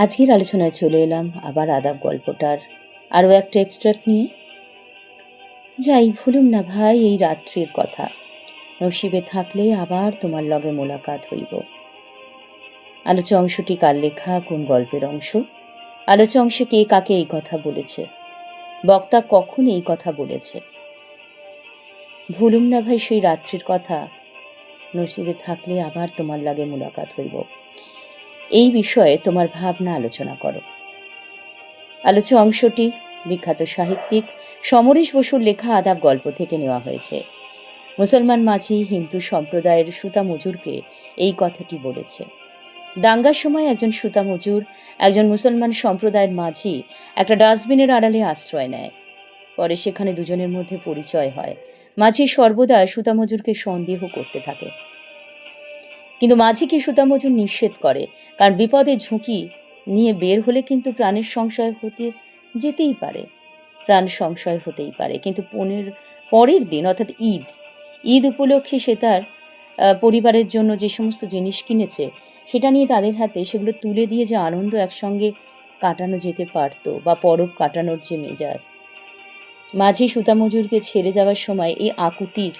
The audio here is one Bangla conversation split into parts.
আজকের আলোচনায় চলে এলাম আবার আদাব গল্পটার আরও একটা এক্সট্রাক্ট নিয়ে। যাই ভুলুম না ভাই এই রাত্রির কথা, নসিবে থাকলে আবার তোমার লগে মোলাকাত হইব। আলোচ্য অংশটি কার লেখা, কোন গল্পের অংশ, আলোচ্য অংশে কে কাকে এই কথা বলেছে, বক্তা কখন এই কথা বলেছে। ভুলুম না ভাই সেই রাত্রির কথা, নসিবে থাকলে আবার তোমার লাগে মোলাকাত হইব, এই বিষয়ে তোমার ভাবনা আলোচনা করো। আলোচ্য অংশটি বিখ্যাত সাহিত্যিক সমরেশ বসুর লেখা আদাব গল্প থেকে নেওয়া হয়েছে। মুসলমান মাঝি হিন্দু সম্প্রদায়ের সুতা মজুরকে এই কথাটি বলেছে। দাঙ্গার সময় একজন সুতা মজুর একজন মুসলমান সম্প্রদায়ের মাঝি একটা ডাস্টবিনের আড়ালে আশ্রয় নেয়। পরে সেখানে দুজনের মধ্যে পরিচয় হয়। মাঝি সর্বদা সুতা মজুরকে সন্দেহ করতে থাকে, কিন্তু মাঝিকে সুতা মজুর নিষেধ করে, কারণ বিপদে ঝুঁকি নিয়ে বের হলে কিন্তু প্রাণের সংশয় হতে যেতেই পারে, প্রাণ সংশয় হতেই পারে। কিন্তু পরের দিন অর্থাৎ ঈদ উপলক্ষে সে তার পরিবারের জন্য যে সমস্ত জিনিস কিনেছে সেটা নিয়ে তাদের হাতে সেগুলো তুলে দিয়ে যে আনন্দ একসঙ্গে কাটানো যেতে পারত, বা পরব কাটানোর যে মেজাজ, মাঝি সুতা মজুরকে ছেড়ে যাওয়ার সময় এই আকুতির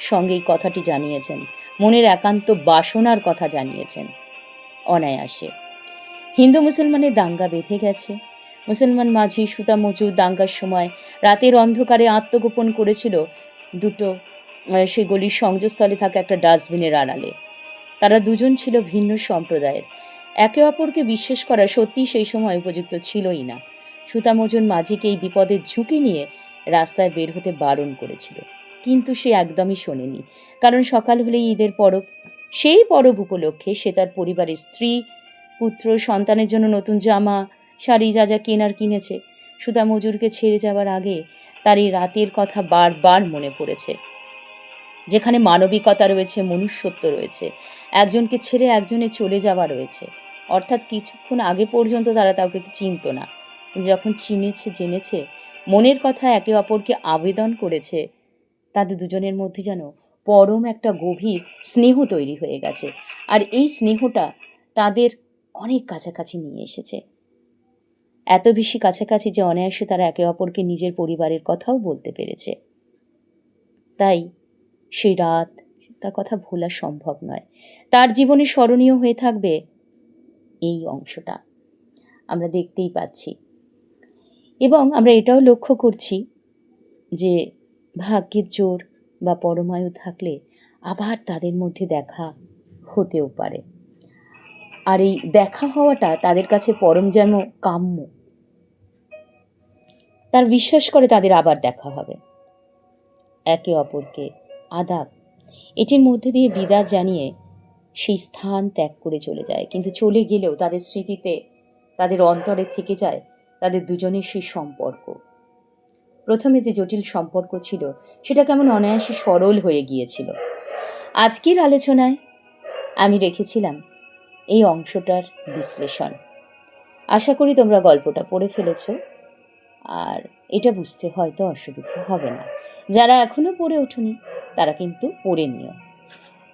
সঙ্গে এই কথাটি জানিয়েছেন, মনের একান্ত বাসনার কথা জানিয়েছেন অনায়াসে। হিন্দু মুসলমানের দাঙ্গা বেঁধে গেছে। মুসলমান মাঝি সুতা মজুর দাঙ্গার সময় রাতের অন্ধকারে আত্মগোপন করেছিল সে গলির সংযোগস্থলে থাকা একটা ডাস্টবিনের আড়ালে। তারা দুজন ছিল ভিন্ন সম্প্রদায়ের, একে অপরকে বিশ্বাস করা সত্যি সেই সময় উপযুক্ত ছিলই না। সুতা মজুর মাঝিকে এই বিপদের ঝুঁকি নিয়ে রাস্তায় বের হতে বারণ করেছিল, কিন্তু সে একদমই শোনেনি, কারণ সকাল হলেই ঈদের পরব। সেই পরব উপলক্ষে সে তার পরিবারের স্ত্রী, পুত্র, সন্তানের জন্য নতুন জামা, শাড়ি যা যা কেনার কিনেছে। সুতা মজুরকে ছেড়ে যাওয়ার আগে তার এই রাতের কথা বারবার মনে পড়েছে, যেখানে মানবিকতা রয়েছে, মনুষ্যত্ব রয়েছে, একজনকে ছেড়ে একজনের চলে যাওয়া রয়েছে। অর্থাৎ কিছুক্ষণ আগে পর্যন্ত তারা কাউকে চিনত না, যখন চিনেছে, জেনেছে, মনের কথা একে অপরকে আবেদন করেছে, তাদের দুজনের মধ্যে যেন পরম একটা গভীর স্নেহ তৈরি হয়ে গেছে। আর এই স্নেহটা তাদের অনেক কাছাকাছি নিয়ে এসেছে, এত বেশি কাছাকাছি যে অনায়াসে তারা একে অপরকে নিজের পরিবারের কথাও বলতে পেরেছে। তাই সেই রাত, তার কথা ভোলা সম্ভব নয়। তার জীবনে স্মরণীয় হয়ে থাকবে এই অংশটা আমরা দেখতেই পাচ্ছি। এবং আমরা এটাও লক্ষ্য করছি যে ভাগ্যের জোর বা পরমায়ু থাকলে আবার তাদের মধ্যে দেখা হতেও পারে। আর এই দেখা হওয়াটা তাদের কাছে পরম যেন কাম্য। তার বিশ্বাস করে তাদের আবার দেখা হবে। একে অপরকে আদাব, এটির মধ্যে দিয়ে বিদায় জানিয়ে সেই স্থান ত্যাগ করে চলে যায়, কিন্তু চলে গেলেও তাদের স্মৃতিতে, তাদের অন্তরে থেকে যায় তাদের দুজনের সেই সম্পর্ক। প্রথমে যে জটিল সম্পর্ক ছিল সেটা কেমন অনায়াসে সরল হয়ে গিয়েছিল। আজকের আলোচনায় আমি রেখেছিলাম এই অংশটার বিশ্লেষণ। আশা করি তোমরা গল্পটা পড়ে ফেলেছ, আর এটা বুঝতে হয়তো অসুবিধা হবে না। যারা এখনো পড়ে ওঠেনি তারা কিন্তু পড়ে নিও।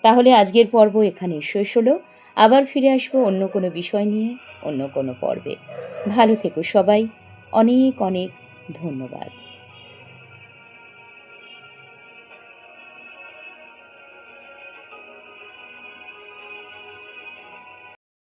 তাহলে আজকের পর্ব এখানে শেষ হলো। আবার ফিরে আসবো অন্য কোনো বিষয় নিয়ে, অন্য কোনো পর্বে। ভালো থেকো সবাই, অনেক অনেক ধন্যবাদ।